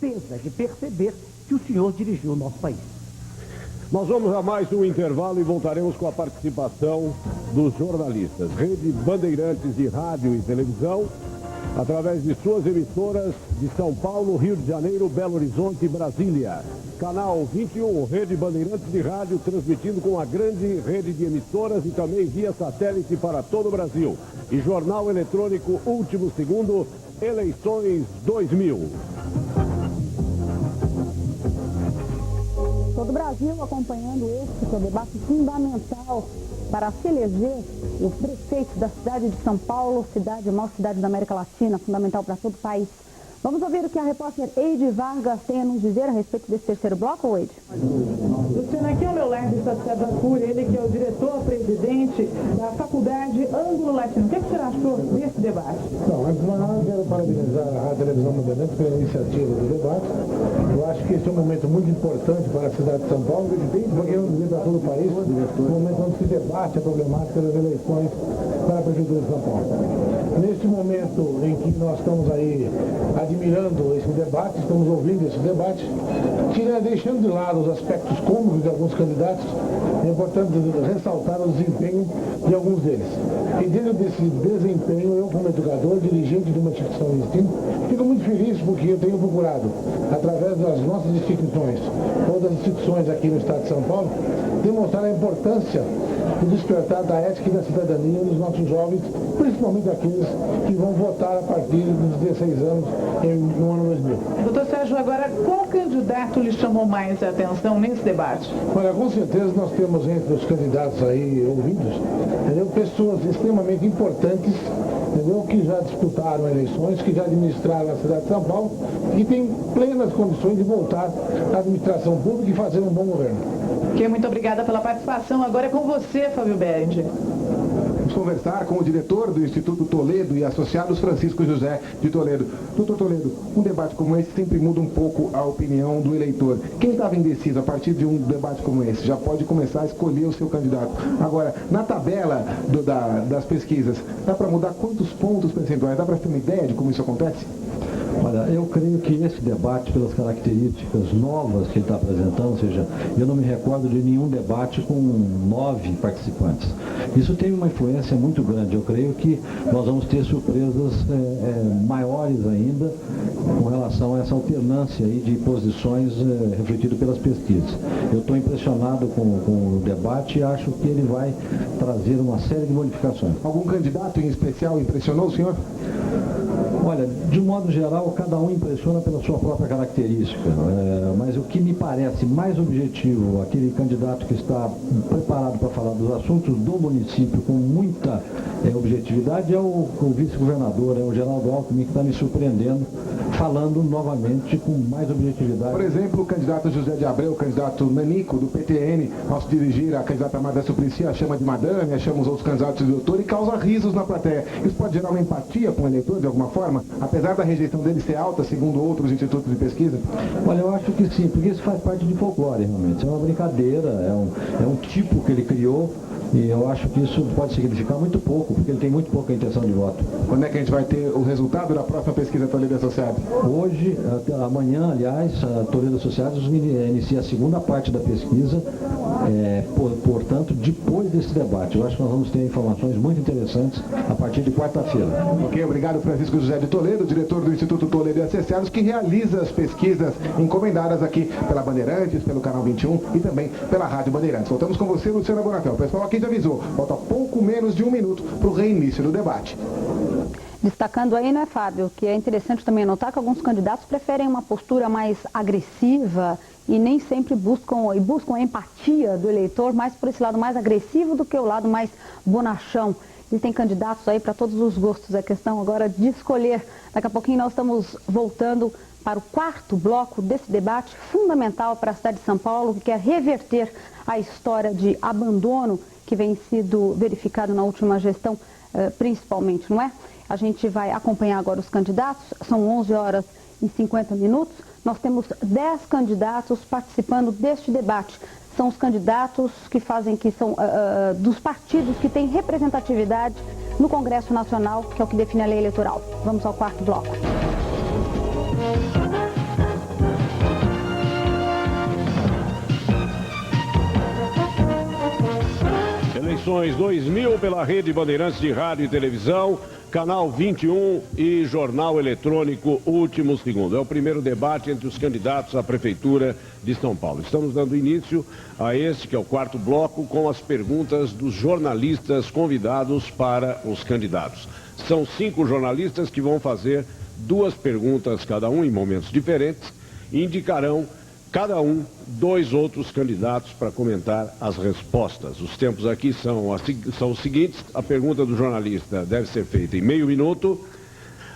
tristeza de perceber que o senhor dirigiu o nosso país. Nós vamos a mais um intervalo e voltaremos com a participação dos jornalistas. Rede Bandeirantes de Rádio e Televisão, através de suas emissoras de São Paulo, Rio de Janeiro, Belo Horizonte e Brasília. Canal 21, Rede Bandeirantes de Rádio, transmitindo com a grande rede de emissoras e também via satélite para todo o Brasil. E jornal eletrônico Último Segundo, Eleições 2000. Todo o Brasil acompanhando esse que é o debate fundamental para se eleger o prefeito da cidade de São Paulo, a maior cidade da América Latina, fundamental para todo o país. Vamos ouvir o que a repórter Eide Vargas tem a nos dizer a respeito desse terceiro bloco, Eide? Luciana, aqui ao meu lado está César Cury, ele que é o diretor-presidente da Faculdade Ângulo Latino. O que você achou desse debate? Não, antes de mais nada, quero parabenizar a Televisão Bandeirantes pela iniciativa do debate. Eu acho que esse é um momento muito importante para a cidade de São Paulo, porque eu dizer para todo o país, um momento onde se debate a problemática das eleições para a Prefeitura de São Paulo. Neste momento em que nós estamos aí admirando esse debate, estamos ouvindo esse debate, deixando de lado os aspectos cômicos de alguns candidatos, é importante ressaltar o desempenho de alguns deles. E dentro desse desempenho, eu como educador, dirigente de uma instituição de ensino, fico muito feliz porque eu tenho procurado, através das nossas instituições, ou das instituições aqui no estado de São Paulo, demonstrar a importância do despertar da ética e da cidadania nos nossos jovens, principalmente aqueles que vão votar a partir dos 16 anos no ano 2000. Doutor Sérgio, agora, qual candidato lhe chamou mais a atenção nesse debate? Olha, com certeza nós temos entre os candidatos aí ouvidos, pessoas extremamente importantes, que já disputaram eleições, que já administraram a cidade de São Paulo e que têm plenas condições de voltar à administração pública e fazer um bom governo. Ok, muito obrigada pela participação. Agora é com você, Fábio Berend. Vamos conversar com o diretor do Instituto Toledo e associados Francisco José de Toledo. Doutor Toledo, um debate como esse sempre muda um pouco a opinião do eleitor. Quem estava indeciso a partir de um debate como esse já pode começar a escolher o seu candidato. Agora, na tabela das pesquisas, dá para mudar quantos pontos percentuais? Dá para ter uma ideia de como isso acontece? Olha, eu creio que esse debate, pelas características novas que ele está apresentando, ou seja, eu não me recordo de nenhum debate com 9 participantes. Isso tem uma influência muito grande. Eu creio que nós vamos ter surpresas maiores ainda com relação a essa alternância aí de posições refletido pelas pesquisas. Eu estou impressionado com o debate e acho que ele vai trazer uma série de modificações. Algum candidato em especial impressionou o senhor? Olha, de um modo geral, cada um impressiona pela sua própria característica, mas o que me parece mais objetivo, aquele candidato que está preparado para falar dos assuntos do município com muita objetividade, é o vice-governador, é o Geraldo Alckmin, que está me surpreendendo, falando novamente com mais objetividade. Por exemplo, o candidato José de Abreu, o candidato Nanico, do PTN, ao se dirigir a candidata Marta Suplicy, a chama de madame, a chama os outros candidatos de doutor e causa risos na plateia. Isso pode gerar uma empatia com o eleitor, de alguma forma, apesar da rejeição dele ser alta, segundo outros institutos de pesquisa? Olha, eu acho que sim, porque isso faz parte de folclore, realmente. É uma brincadeira, é um tipo que ele criou. E eu acho que isso pode significar muito pouco, porque ele tem muito pouca intenção de voto. Quando é que a gente vai ter o resultado da próxima pesquisa Toledo Associados? Hoje, amanhã, aliás, a Toledo Associados inicia a segunda parte da pesquisa, portanto, depois desse debate. Eu acho que nós vamos ter informações muito interessantes a partir de quarta-feira. Ok, obrigado Francisco José de Toledo, diretor do Instituto Toledo e Associados, que realiza as pesquisas encomendadas aqui pela Bandeirantes, pelo Canal 21 e também pela Rádio Bandeirantes. Voltamos com você, Luciana Bonafé. O pessoal aqui já avisou, falta pouco menos de 1 minuto para o reinício do debate. Destacando aí, né, Fábio, que é interessante também notar que alguns candidatos preferem uma postura mais agressiva e nem sempre buscam a empatia do eleitor, mais por esse lado mais agressivo do que o lado mais bonachão. Existem candidatos aí para todos os gostos, é questão agora de escolher. Daqui a pouquinho nós estamos voltando para o quarto bloco desse debate fundamental para a cidade de São Paulo, que quer reverter a história de abandono que vem sido verificado na última gestão, principalmente, não é? A gente vai acompanhar agora os candidatos, são 11 horas e 50 minutos. Nós temos 10 candidatos participando deste debate. São os candidatos que são dos partidos que têm representatividade no Congresso Nacional, que é o que define a lei eleitoral. Vamos ao quarto bloco. Eleições 2000 pela Rede Bandeirantes de Rádio e Televisão, Canal 21 e Jornal Eletrônico Último Segundo. É o primeiro debate entre os candidatos à Prefeitura de São Paulo. Estamos dando início a este, que é o quarto bloco, com as perguntas dos jornalistas convidados para os candidatos. São 5 jornalistas que vão fazer 2 perguntas cada um em momentos diferentes e indicarão cada um 2 outros candidatos para comentar as respostas. Os tempos aqui são os seguintes: a pergunta do jornalista deve ser feita em meio minuto,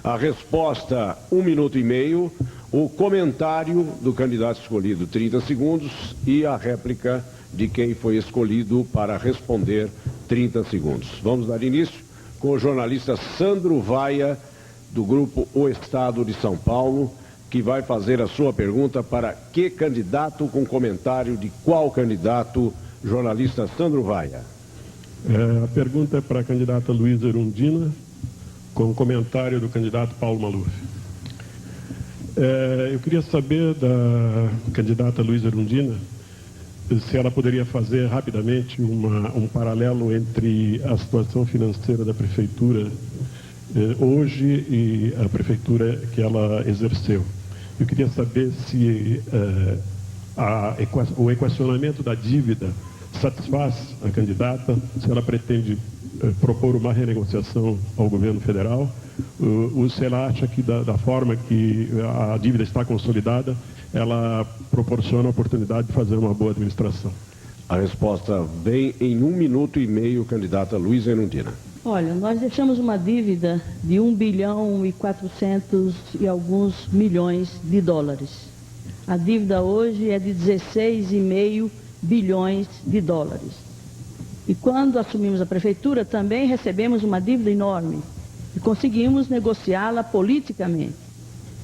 a resposta 1 minuto e meio, o comentário do candidato escolhido 30 segundos e a réplica de quem foi escolhido para responder 30 segundos. Vamos dar início com o jornalista Sandro Vaia, do grupo O Estado de São Paulo, que vai fazer a sua pergunta para que candidato, com comentário de qual candidato, jornalista Sandro Vaia. A pergunta é para a candidata Luísa Erundina, com comentário do candidato Paulo Maluf. Eu queria saber da candidata Luísa Erundina se ela poderia fazer rapidamente um paralelo entre a situação financeira da prefeitura hoje e a prefeitura que ela exerceu. Eu queria saber se o equacionamento da dívida satisfaz a candidata, se ela pretende propor uma renegociação ao governo federal, ou se ela acha que da forma que a dívida está consolidada, ela proporciona a oportunidade de fazer uma boa administração. A resposta vem em 1 minuto e meio, candidata Luísa Erundina. Olha, nós deixamos uma dívida de 1 bilhão e 400 e alguns milhões de dólares. A dívida hoje é de 16,5 bilhões de dólares. E quando assumimos a prefeitura, também recebemos uma dívida enorme e conseguimos negociá-la politicamente.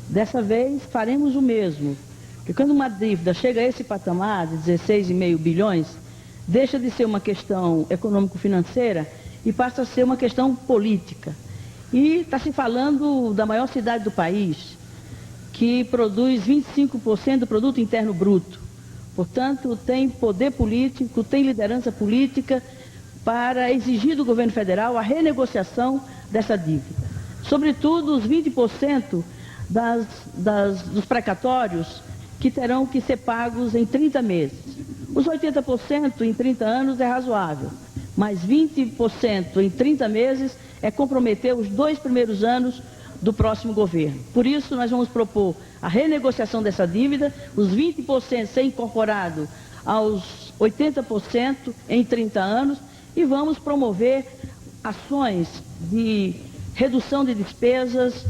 Dessa vez, faremos o mesmo. Porque quando uma dívida chega a esse patamar de 16,5 bilhões, deixa de ser uma questão econômico-financeira e passa a ser uma questão política. E está se falando da maior cidade do país, que produz 25% do produto interno bruto. Portanto, tem poder político, tem liderança política para exigir do governo federal a renegociação dessa dívida. Sobretudo os 20% dos precatórios que terão que ser pagos em 30 meses. Os 80% em 30 anos é razoável, mas 20% em 30 meses é comprometer os 2 primeiros anos do próximo governo. Por isso, nós vamos propor a renegociação dessa dívida, os 20% ser incorporado aos 80% em 30 anos e vamos promover ações de redução de despesas,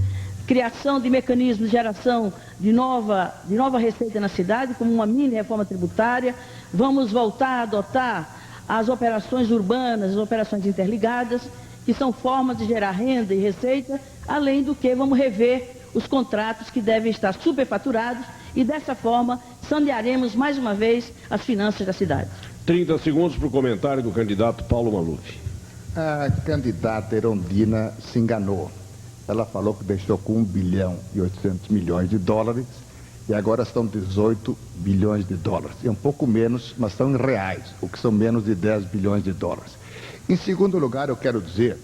criação de mecanismos de geração de nova receita na cidade, como uma mini reforma tributária. Vamos voltar a adotar as operações urbanas, as operações interligadas, que são formas de gerar renda e receita, além do que vamos rever os contratos que devem estar superfaturados e dessa forma sanearemos mais uma vez as finanças da cidade. 30 segundos para o comentário do candidato Paulo Maluf. A candidata Erundina se enganou. Ela falou que deixou com 1 bilhão e 800 milhões de dólares e agora são 18 bilhões de dólares. É um pouco menos, mas são em reais, o que são menos de 10 bilhões de dólares. Em segundo lugar, eu quero dizer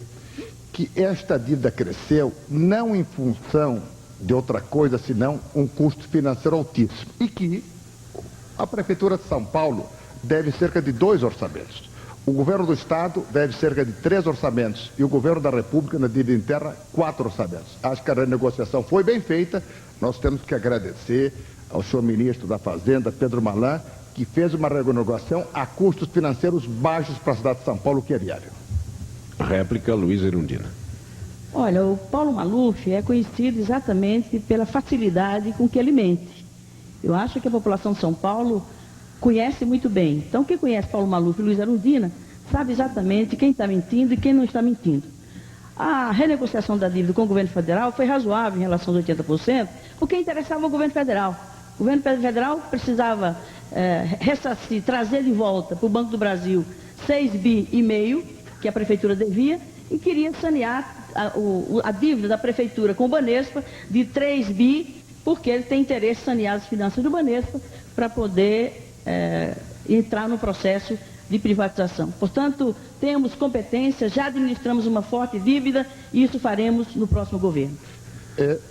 que esta dívida cresceu não em função de outra coisa, senão um custo financeiro altíssimo. E que a Prefeitura de São Paulo deve cerca de 2 orçamentos. O governo do Estado deve cerca de 3 orçamentos e o governo da República, na dívida interna, 4 orçamentos. Acho que a renegociação foi bem feita. Nós temos que agradecer ao senhor ministro da Fazenda, Pedro Malan, que fez uma renegociação a custos financeiros baixos para a cidade de São Paulo, que é viável. Réplica, Luísa Erundina. Olha, o Paulo Maluf é conhecido exatamente pela facilidade com que ele mente. Eu acho que a população de São Paulo conhece muito bem. Então, quem conhece Paulo Maluf e Luísa Erundina sabe exatamente quem está mentindo e quem não está mentindo. A renegociação da dívida com o governo federal foi razoável em relação aos 80%, porque interessava ao governo federal. O governo federal precisava ressarcir, trazer de volta para o Banco do Brasil 6,5 bi que a prefeitura devia e queria sanear a dívida da prefeitura com o Banespa de 3 bi, porque ele tem interesse em sanear as finanças do Banespa para poder entrar no processo de privatização. Portanto, temos competência, já administramos uma forte dívida e isso faremos no próximo governo.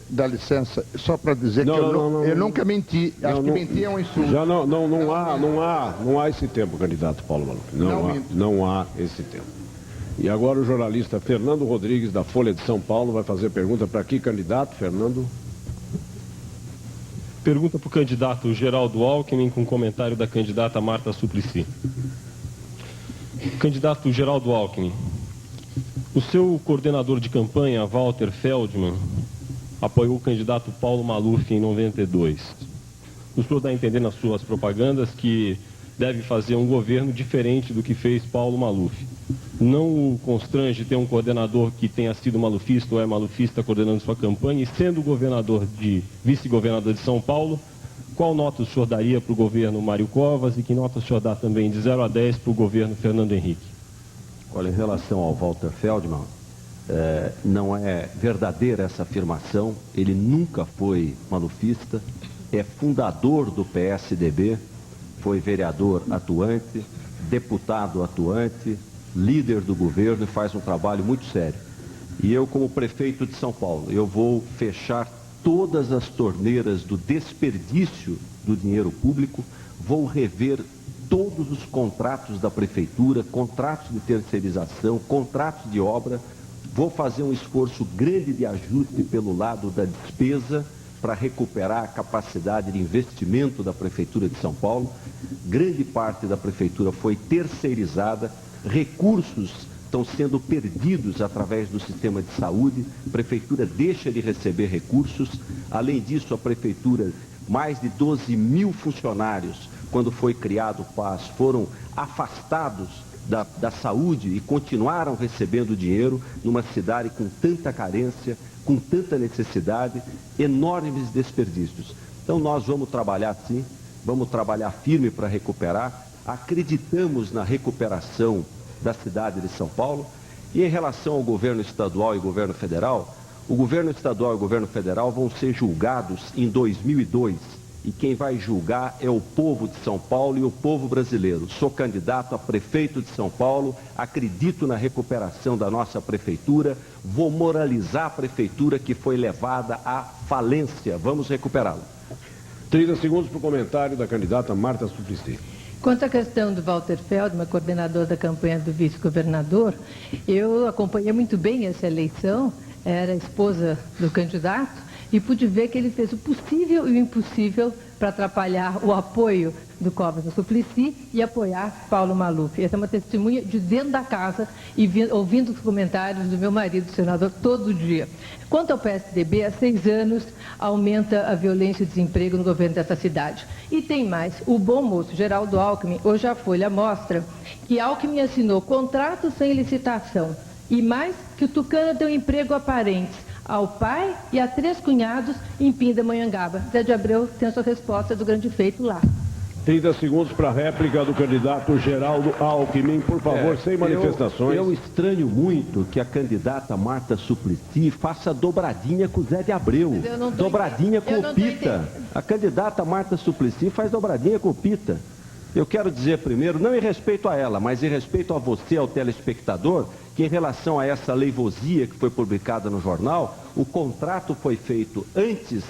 Dá licença, só para dizer que eu nunca menti. Acho que mentir é um insulto. Já não há esse tempo, candidato Paulo Maluf. Não há esse tempo. E agora o jornalista Fernando Rodrigues, da Folha de São Paulo, vai fazer pergunta para que candidato, Fernando? Pergunta para o candidato Geraldo Alckmin, com comentário da candidata Marta Suplicy. Candidato Geraldo Alckmin, o seu coordenador de campanha, Walter Feldman, apoiou o candidato Paulo Maluf em 92. O senhor dá a entender nas suas propagandas que deve fazer um governo diferente do que fez Paulo Maluf. Não o constrange ter um coordenador que tenha sido malufista ou é malufista coordenando sua campanha e sendo vice-governador de São Paulo, qual nota o senhor daria para o governo Mário Covas e que nota o senhor dá também de 0 a 10 para o governo Fernando Henrique? Olha, em relação ao Walter Feldman, não é verdadeira essa afirmação, ele nunca foi malufista, é fundador do PSDB, foi vereador atuante, deputado atuante, líder do governo e faz um trabalho muito sério. E eu, como prefeito de São Paulo, eu vou fechar todas as torneiras do desperdício do dinheiro público, vou rever todos os contratos da prefeitura, contratos de terceirização, contratos de obra, vou fazer um esforço grande de ajuste pelo lado da despesa para recuperar a capacidade de investimento da Prefeitura de São Paulo. Grande parte da Prefeitura foi terceirizada, recursos estão sendo perdidos através do sistema de saúde, a Prefeitura deixa de receber recursos. Além disso, a Prefeitura, mais de 12 mil funcionários, quando foi criado o PAS, foram afastados da saúde e continuaram recebendo dinheiro numa cidade com tanta carência, com tanta necessidade, enormes desperdícios. Então nós vamos trabalhar sim, vamos trabalhar firme para recuperar, acreditamos na recuperação da cidade de São Paulo. E em relação ao governo estadual e governo federal, o governo estadual e o governo federal vão ser julgados em 2002. E quem vai julgar é o povo de São Paulo e o povo brasileiro. Sou candidato a prefeito de São Paulo, acredito na recuperação da nossa prefeitura, vou moralizar a prefeitura que foi levada à falência. Vamos recuperá-la. 30 segundos para o comentário da candidata Marta Suplicy. Quanto à questão do Walter Feldman, coordenador da campanha do vice-governador, eu acompanhei muito bem essa eleição, era esposa do candidato, e pude ver que ele fez o possível e o impossível para atrapalhar o apoio do Covas no Suplicy e apoiar Paulo Maluf. Essa é uma testemunha de dentro da casa e ouvindo os comentários do meu marido, senador, todo dia. Quanto ao PSDB, há 6 anos aumenta a violência e o desemprego no governo dessa cidade. E tem mais, o bom moço Geraldo Alckmin, hoje a Folha mostra que Alckmin assinou contrato sem licitação e mais que o Tucano deu emprego a parentes, ao pai e a 3 cunhados em Pindamonhangaba. Zé de Abreu tem a sua resposta do grande feito lá. 30 segundos para a réplica do candidato Geraldo Alckmin, por favor, sem manifestações. Eu estranho muito que a candidata Marta Suplicy faça dobradinha com o Zé de Abreu. Dobradinha com o Pita. A candidata Marta Suplicy faz dobradinha com o Pita. Eu quero dizer primeiro, não em respeito a ela, mas em respeito a você, ao telespectador, que em relação a essa leivosia que foi publicada no jornal, o contrato foi feito antes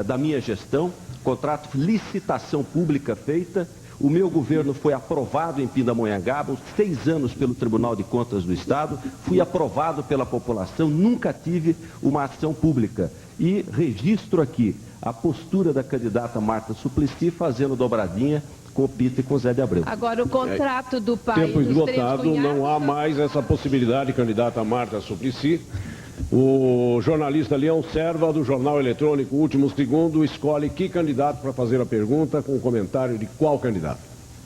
da minha gestão, contrato licitação pública feita, o meu governo foi aprovado em Pindamonhangaba, 6 anos pelo Tribunal de Contas do Estado, fui aprovado pela população, nunca tive uma ação pública. E registro aqui a postura da candidata Marta Suplicy fazendo dobradinha com o Pita e com o Zé de Abreu. Agora, o contrato do pai Tempo dos 3 esgotado, cunhados... não há mais essa possibilidade, candidata Marta Suplicy. O jornalista Leão Serva, do jornal eletrônico Último Segundo, escolhe que candidato para fazer a pergunta, com comentário de qual candidato?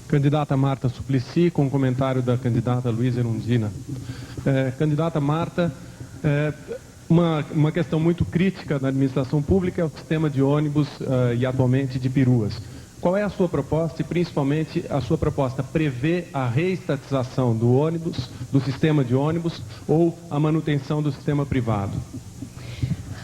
Candidata Marta Suplicy, com comentário da candidata Luísa Erundina. Candidata Marta, uma questão muito crítica na administração pública é o sistema de ônibus e atualmente de peruas. Qual é a sua proposta e, principalmente, a sua proposta prevê a reestatização do ônibus, do sistema de ônibus ou a manutenção do sistema privado?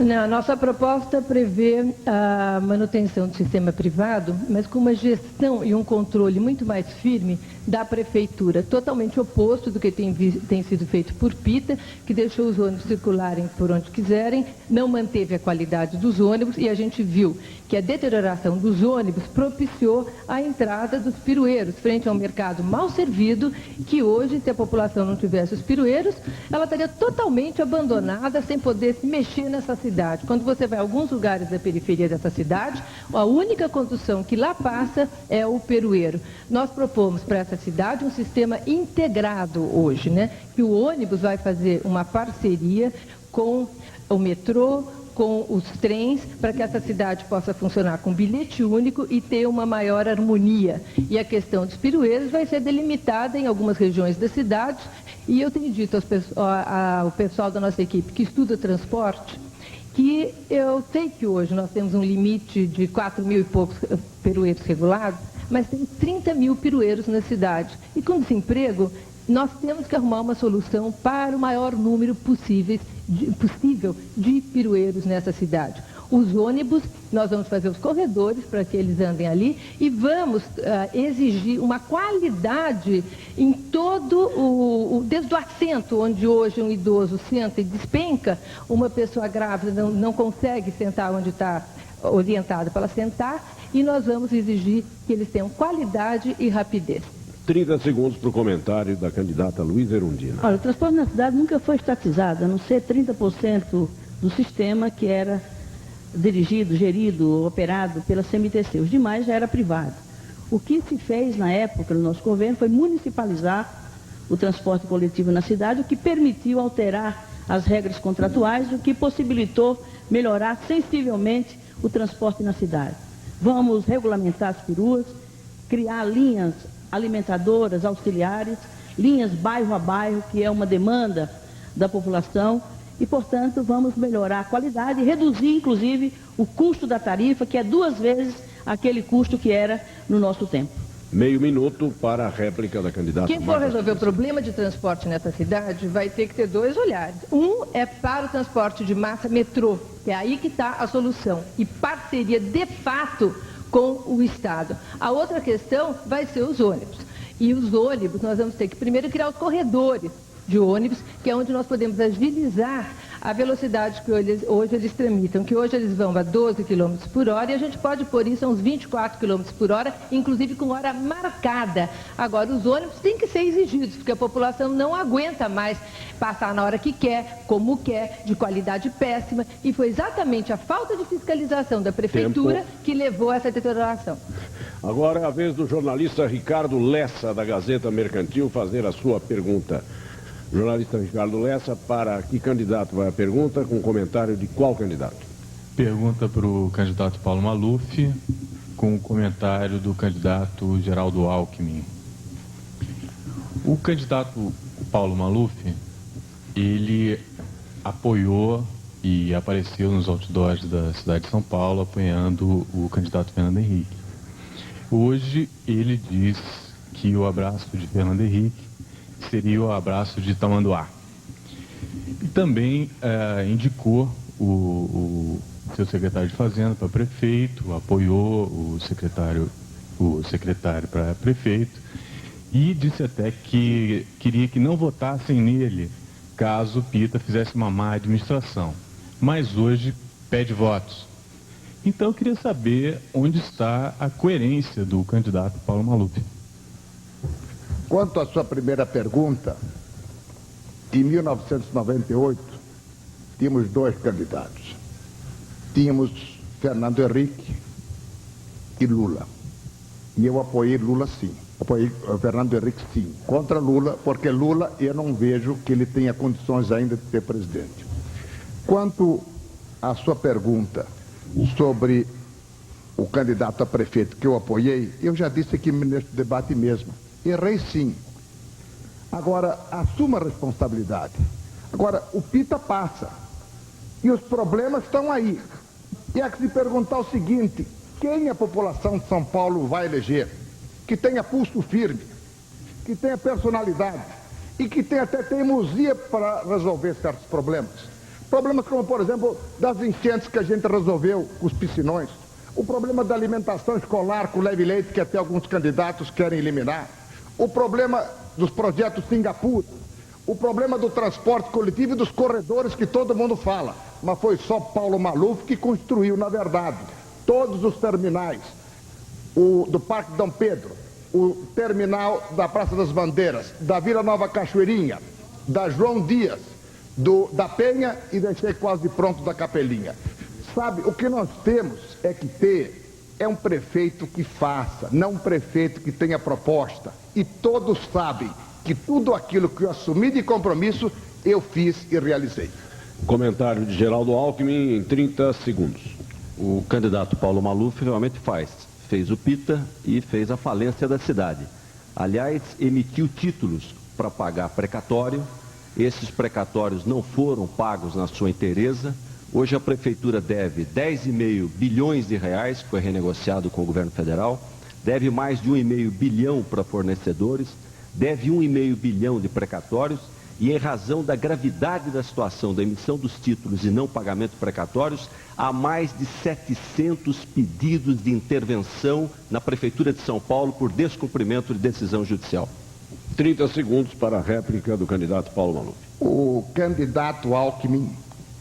Não, a nossa proposta prevê a manutenção do sistema privado, mas com uma gestão e um controle muito mais firme da prefeitura, totalmente oposto do que tem sido feito por PITA, que deixou os ônibus circularem por onde quiserem, não manteve a qualidade dos ônibus e a gente viu que a deterioração dos ônibus propiciou a entrada dos pirueiros, frente a um mercado mal servido, que hoje, se a população não tivesse os pirueiros, ela estaria totalmente abandonada, sem poder se mexer nessa cidade. Quando você vai a alguns lugares da periferia dessa cidade, a única condução que lá passa é o pirueiro. Nós propomos para essa cidade um sistema integrado hoje, né? Que o ônibus vai fazer uma parceria com o metrô, com os trens, para que essa cidade possa funcionar com bilhete único e ter uma maior harmonia. E a questão dos pirueiros vai ser delimitada em algumas regiões da cidade, e eu tenho dito ao pessoal da nossa equipe que estuda transporte, que eu sei que hoje nós temos um limite de 4 mil e poucos pirueiros regulados, mas tem 30 mil pirueiros na cidade. E com desemprego, nós temos que arrumar uma solução para o maior número possível de pirueiros nessa cidade. Os ônibus, nós vamos fazer os corredores para que eles andem ali e vamos exigir uma qualidade em todo desde o assento, onde hoje um idoso senta e despenca, uma pessoa grávida não consegue sentar onde está orientada para ela sentar, e nós vamos exigir que eles tenham qualidade e rapidez. 30 segundos para o comentário da candidata Luísa Erundina. Olha, o transporte na cidade nunca foi estatizado, a não ser 30% do sistema que era dirigido, gerido, operado pela CMTC. Os demais já era privado. O que se fez na época, no nosso governo, foi municipalizar o transporte coletivo na cidade, o que permitiu alterar as regras contratuais, o que possibilitou melhorar sensivelmente o transporte na cidade. Vamos regulamentar as peruas, criar linhas alimentadoras, auxiliares, linhas bairro a bairro, que é uma demanda da população, e, portanto, vamos melhorar a qualidade e reduzir, inclusive, o custo da tarifa, que é 2 vezes aquele custo que era no nosso tempo. Meio minuto para a réplica da candidata. Quem for resolver o problema de transporte nessa cidade vai ter que ter 2 olhares. Um é para o transporte de massa metrô, que é aí que está a solução, e parceria de fato com o Estado. A outra questão vai ser os ônibus. E os ônibus, nós vamos ter que primeiro criar os corredores de ônibus, que é onde nós podemos agilizar a velocidade que hoje eles tramitam, que hoje eles vão a 12 km por hora, e a gente pode pôr isso a uns 24 km por hora, inclusive com hora marcada. Agora, os ônibus têm que ser exigidos, porque a população não aguenta mais passar na hora que quer, como quer, de qualidade péssima, e foi exatamente a falta de fiscalização da prefeitura que levou a essa deterioração. Agora é a vez do jornalista Ricardo Lessa, da Gazeta Mercantil, fazer a sua pergunta. Jornalista Ricardo Lessa, para que candidato vai a pergunta, com comentário de qual candidato? Pergunta para o candidato Paulo Maluf, com o comentário do candidato Geraldo Alckmin. O candidato Paulo Maluf, ele apoiou e apareceu nos outdoors da cidade de São Paulo, apoiando o candidato Fernando Henrique. Hoje, ele diz que o abraço de Fernando Henrique seria o abraço de Tamanduá. E também indicou o seu secretário de Fazenda para prefeito, apoiou o secretário para prefeito, e disse até que queria que não votassem nele caso Pita fizesse uma má administração. Mas hoje pede votos. Então eu queria saber onde está a coerência do candidato Paulo Maluf. Quanto à sua primeira pergunta, em 1998, tínhamos 2 candidatos. Tínhamos Fernando Henrique e Lula. E eu apoiei Lula sim. Apoiei Fernando Henrique sim. Contra Lula, porque Lula eu não vejo que ele tenha condições ainda de ser presidente. Quanto à sua pergunta sobre o candidato a prefeito que eu apoiei, eu já disse aqui neste debate mesmo. Errei sim. Agora, assuma a responsabilidade. Agora, o Pita passa. E os problemas estão aí. E há que se perguntar o seguinte: quem a população de São Paulo vai eleger? Que tenha pulso firme, que tenha personalidade e que tenha até teimosia para resolver certos problemas. Problemas como, por exemplo, das enchentes que a gente resolveu com os piscinões. O problema da alimentação escolar com leve leite, que até alguns candidatos querem eliminar. O problema dos projetos Singapura. O problema do transporte coletivo e dos corredores que todo mundo fala. Mas foi só Paulo Maluf que construiu, na verdade, todos os terminais. O do Parque Dom Pedro, o terminal da Praça das Bandeiras, da Vila Nova Cachoeirinha, da João Dias, da Penha e deixei quase pronto da Capelinha. Sabe, o que nós temos é que ter um prefeito que faça, não um prefeito que tenha proposta. E todos sabem que tudo aquilo que eu assumi de compromisso, eu fiz e realizei. Comentário de Geraldo Alckmin em 30 segundos. O candidato Paulo Maluf realmente fez o PITA e fez a falência da cidade. Aliás, emitiu títulos para pagar precatório. Esses precatórios não foram pagos na sua inteireza. Hoje a prefeitura deve 10,5 bilhões de reais, que foi renegociado com o governo federal, deve mais de 1,5 bilhão para fornecedores, deve 1,5 bilhão de precatórios e, em razão da gravidade da situação da emissão dos títulos e não pagamento de precatórios, há mais de 700 pedidos de intervenção na Prefeitura de São Paulo por descumprimento de decisão judicial. 30 segundos para a réplica do candidato Paulo Maluf. O candidato Alckmin,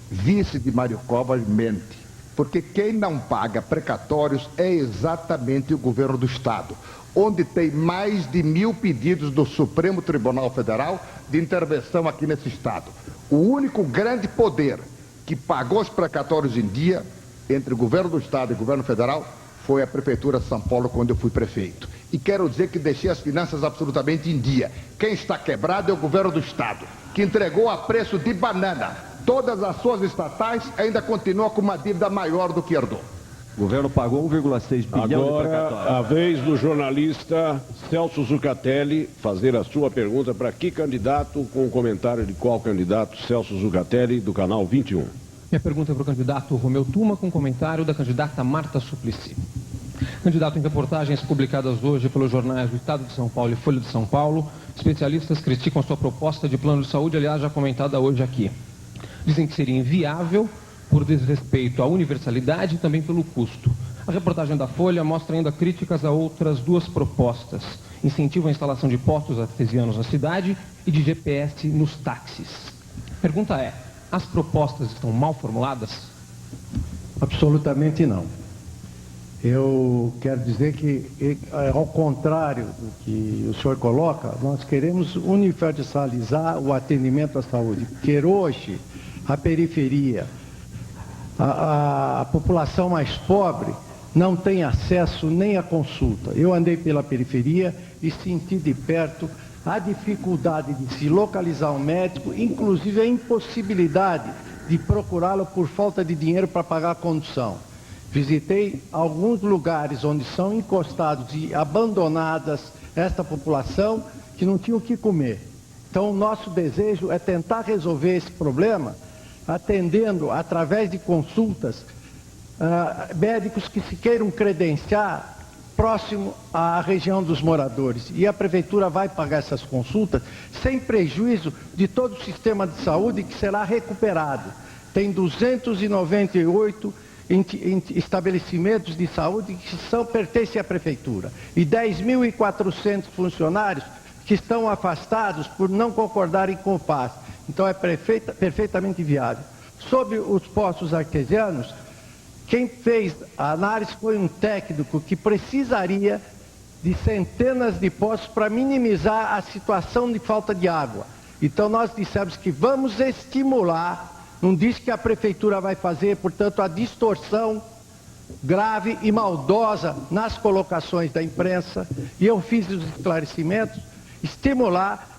vice de Mário Covas, mente. Porque quem não paga precatórios é exatamente o governo do Estado, onde tem mais de 1.000 pedidos do Supremo Tribunal Federal de intervenção aqui nesse Estado. O único grande poder que pagou os precatórios em dia, entre o governo do Estado e o governo federal, foi a Prefeitura de São Paulo, quando eu fui prefeito. E quero dizer que deixei as finanças absolutamente em dia. Quem está quebrado é o governo do Estado, que entregou a preço de banana. Todas as suas estatais ainda continuam com uma dívida maior do que herdou. O governo pagou 1,6 bilhão de precatório. Agora, a vez do jornalista Celso Zucatelli fazer a sua pergunta para que candidato, com o comentário de qual candidato? Celso Zucatelli, do canal 21. Minha pergunta é para o candidato Romeu Tuma, com comentário da candidata Marta Suplicy. Candidato, em reportagens publicadas hoje pelos jornais do Estado de São Paulo e Folha de São Paulo, especialistas criticam a sua proposta de plano de saúde, aliás, já comentada hoje aqui. Dizem que seria inviável por desrespeito à universalidade e também pelo custo. A reportagem da Folha mostra ainda críticas a outras duas propostas: incentivo à instalação de postos artesianos na cidade e de GPS nos táxis. Pergunta é: as propostas estão mal formuladas? Absolutamente não. Eu quero dizer que, ao contrário do que o senhor coloca, nós queremos universalizar o atendimento à saúde. Porque hoje, a periferia, a população mais pobre não tem acesso nem à consulta. Eu andei pela periferia e senti de perto a dificuldade de se localizar um médico, inclusive a impossibilidade de procurá-lo por falta de dinheiro para pagar a condução. Visitei alguns lugares onde são encostados e abandonadas esta população que não tinha o que comer. Então, o nosso desejo é tentar resolver esse problema atendendo, através de consultas, médicos que se queiram credenciar próximo à região dos moradores. E a Prefeitura vai pagar essas consultas sem prejuízo de todo o sistema de saúde, que será recuperado. Tem 298 estabelecimentos de saúde que pertencem à Prefeitura e 10.400 funcionários que estão afastados por não concordarem com o PAS. Então é perfeitamente viável. Sobre os postos artesianos, quem fez a análise foi um técnico que precisaria de centenas de postos para minimizar a situação de falta de água. Então nós dissemos que vamos estimular. Não diz que a Prefeitura vai fazer, portanto, a distorção grave e maldosa nas colocações da imprensa. E eu fiz os esclarecimentos, estimular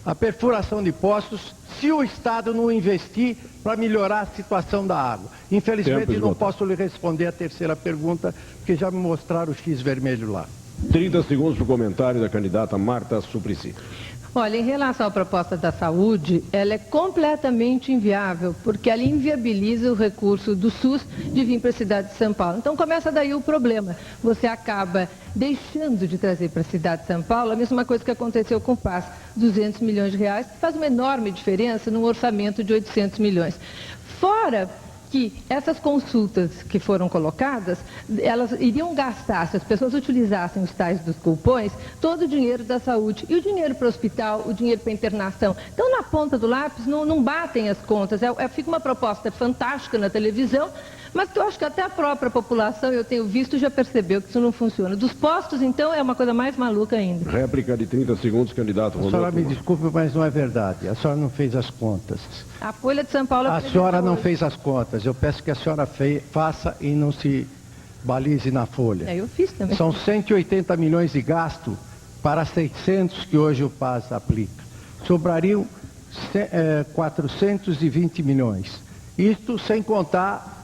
a perfuração de poços se o Estado não investir para melhorar a situação da água. Infelizmente, não posso lhe responder a terceira pergunta, porque já me mostraram o X vermelho lá. 30 segundos para o comentário da candidata Marta Suplicy. Olha, em relação à proposta da saúde, ela é completamente inviável, porque ela inviabiliza o recurso do SUS de vir para a cidade de São Paulo. Então começa daí o problema. Você acaba deixando de trazer para a cidade de São Paulo a mesma coisa que aconteceu com o PAS, 200 milhões de reais, que faz uma enorme diferença num orçamento de 800 milhões. Fora que essas consultas que foram colocadas, elas iriam gastar, se as pessoas utilizassem os tais dos cupons, todo o dinheiro da saúde. E o dinheiro para o hospital, o dinheiro para a internação. Então, na ponta do lápis, não batem as contas. Fica uma proposta fantástica na televisão, mas que eu acho que até a própria população, eu tenho visto, já percebeu que isso não funciona. Dos postos, então, é uma coisa mais maluca ainda. Réplica de 30 segundos, candidato. A senhora me desculpe, mas não é verdade. A senhora não fez as contas. A Folha de São Paulo... A senhora não fez as contas. Eu peço que a senhora faça e não se balize na Folha. Eu fiz também. São 180 milhões de gasto para 600 que hoje o PAS aplica. Sobrariam 420 milhões. Isto sem contar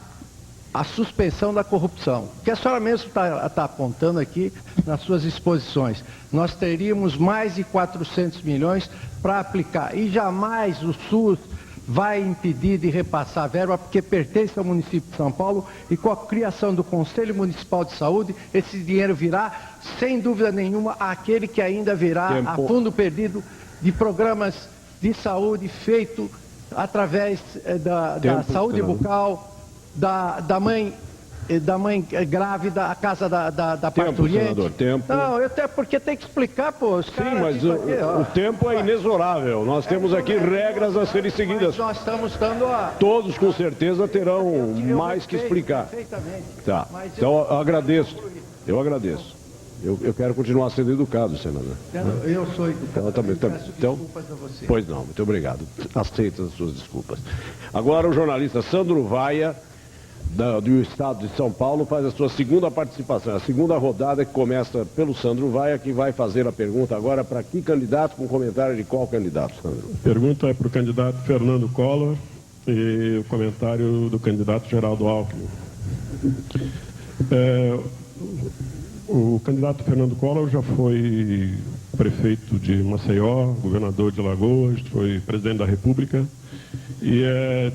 a suspensão da corrupção, que a senhora mesmo está apontando aqui nas suas exposições. Nós teríamos mais de 400 milhões para aplicar e jamais o SUS vai impedir de repassar a verba porque pertence ao município de São Paulo e com a criação do Conselho Municipal de Saúde, esse dinheiro virá, sem dúvida nenhuma, àquele que ainda virá a fundo perdido de programas de saúde feito através da saúde bucal, da mãe grávida, a casa da parturiente. Senador, tempo. Não, até porque tem que explicar, pô. Sim, mas o tempo é inexorável. Nós temos aqui regras a serem seguidas. Mas nós estamos dando a... Todos, com certeza, terão mais que explicar. Perfeitamente. Tá. Então, eu agradeço. Eu quero continuar sendo educado, senador. Eu sou educado. Então, pois não, muito obrigado. Aceito as suas desculpas. Agora o jornalista Sandro Vaia, do estado de São Paulo, faz a sua segunda participação. A segunda rodada que começa pelo Sandro Vaia, que vai fazer a pergunta agora para que candidato, com comentário de qual candidato, Sandro? A pergunta é para o candidato Fernando Collor e o comentário do candidato Geraldo Alckmin. O candidato Fernando Collor já foi prefeito de Maceió, governador de Alagoas, foi presidente da República e é,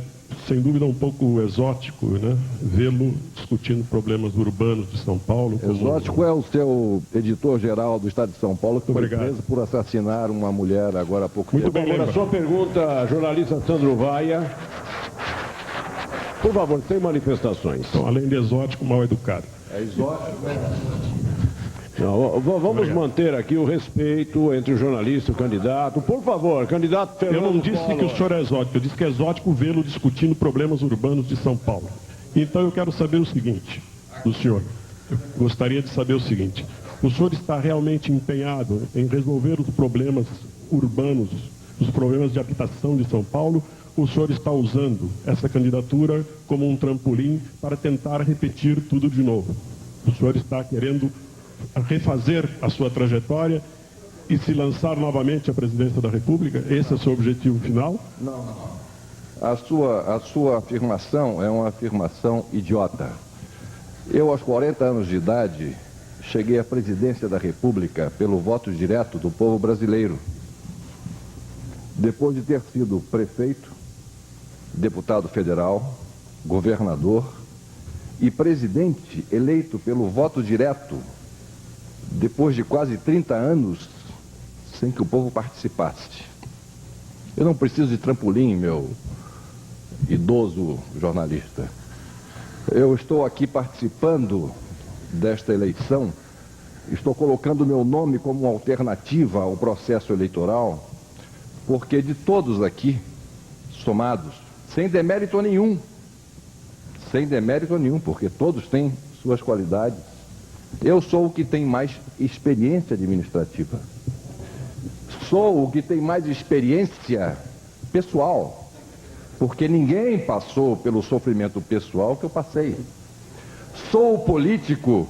sem dúvida, um pouco exótico, né, vê-lo discutindo problemas urbanos de São Paulo. Exótico é o seu editor-geral do Estado de São Paulo, que foi preso por assassinar uma mulher agora há pouco tempo. Muito bem, agora a sua pergunta, jornalista Sandro Vaia. Por favor, sem manifestações. Então, além de exótico, mal educado. É exótico, Não, vamos manter aqui o respeito entre o jornalista e o candidato. Por favor, candidato Fernando Eu não disse que o senhor é exótico, eu disse que é exótico vê-lo discutindo problemas urbanos de São Paulo. Então eu quero saber o seguinte do senhor. Eu gostaria de saber o seguinte. O senhor está realmente empenhado em resolver os problemas urbanos, os problemas de habitação de São Paulo? Ou o senhor está usando essa candidatura como um trampolim para tentar repetir tudo de novo? O senhor está querendo refazer a sua trajetória e se lançar novamente à presidência da República? Esse é o seu objetivo final? Não. A sua afirmação é uma afirmação idiota. Eu, aos 40 anos de idade, cheguei à presidência da República pelo voto direto do povo brasileiro. Depois de ter sido prefeito, deputado federal, governador e presidente eleito pelo voto direto, depois de quase 30 anos sem que o povo participasse. Eu não preciso de trampolim, meu idoso jornalista. Eu estou aqui participando desta eleição, estou colocando meu nome como alternativa ao processo eleitoral, porque de todos aqui, somados, sem demérito nenhum, porque todos têm suas qualidades, eu sou o que tem mais experiência administrativa. Sou o que tem mais experiência pessoal, porque ninguém passou pelo sofrimento pessoal que eu passei. Sou o político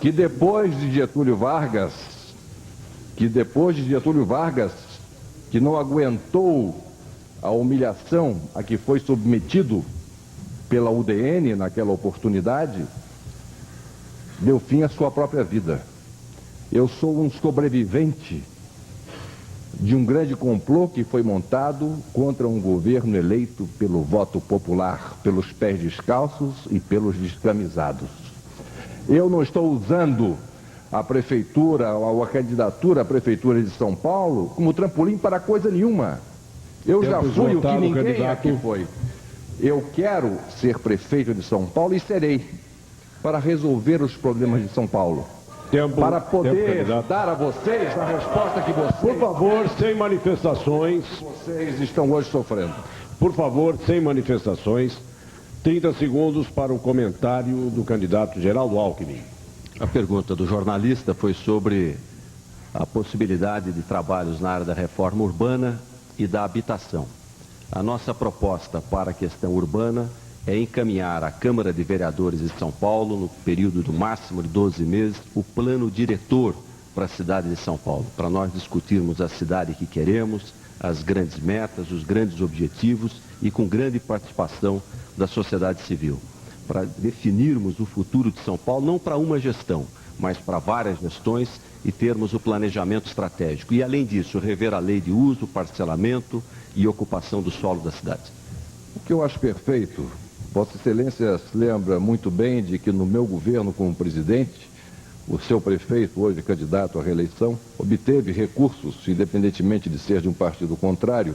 que depois de Getúlio Vargas, que não aguentou a humilhação a que foi submetido pela UDN naquela oportunidade, deu fim à sua própria vida. Eu sou um sobrevivente de um grande complô que foi montado contra um governo eleito pelo voto popular, pelos pés descalços e pelos descamisados. Eu não estou usando a prefeitura ou a candidatura à prefeitura de São Paulo como trampolim para coisa nenhuma. Eu já fui o que ninguém aqui foi. Eu quero ser prefeito de São Paulo e serei, para resolver os problemas de São Paulo. Para poder dar a vocês a resposta que vocês... Por favor, sem manifestações. Vocês estão hoje sofrendo. Por favor, sem manifestações. 30 segundos para o comentário do candidato Geraldo Alckmin. A pergunta do jornalista foi sobre a possibilidade de trabalhos na área da reforma urbana e da habitação. A nossa proposta para a questão urbana é encaminhar à Câmara de Vereadores de São Paulo, no período do máximo de 12 meses, o plano diretor para a cidade de São Paulo, para nós discutirmos a cidade que queremos, as grandes metas, os grandes objetivos e com grande participação da sociedade civil, para definirmos o futuro de São Paulo, não para uma gestão, mas para várias gestões e termos o planejamento estratégico. E, além disso, rever a lei de uso, parcelamento e ocupação do solo da cidade. O que eu acho perfeito, Vossa Excelência se lembra muito bem de que no meu governo como presidente, o seu prefeito, hoje candidato à reeleição, obteve recursos, independentemente de ser de um partido contrário,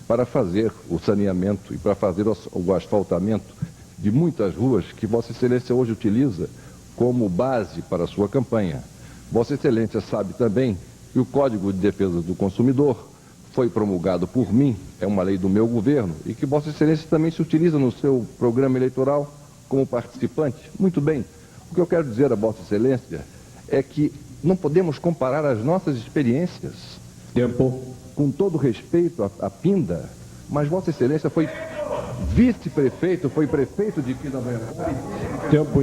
para fazer o saneamento e para fazer o asfaltamento de muitas ruas que Vossa Excelência hoje utiliza como base para a sua campanha. Vossa Excelência sabe também que o Código de Defesa do Consumidor foi promulgado por mim, é uma lei do meu governo, e que Vossa Excelência também se utiliza no seu programa eleitoral como participante. Muito bem. O que eu quero dizer a Vossa Excelência é que não podemos comparar as nossas experiências. Tempo. Com todo respeito à Pinda, mas Vossa Excelência foi vice-prefeito, foi prefeito de Pindamonhangaba. Tempo.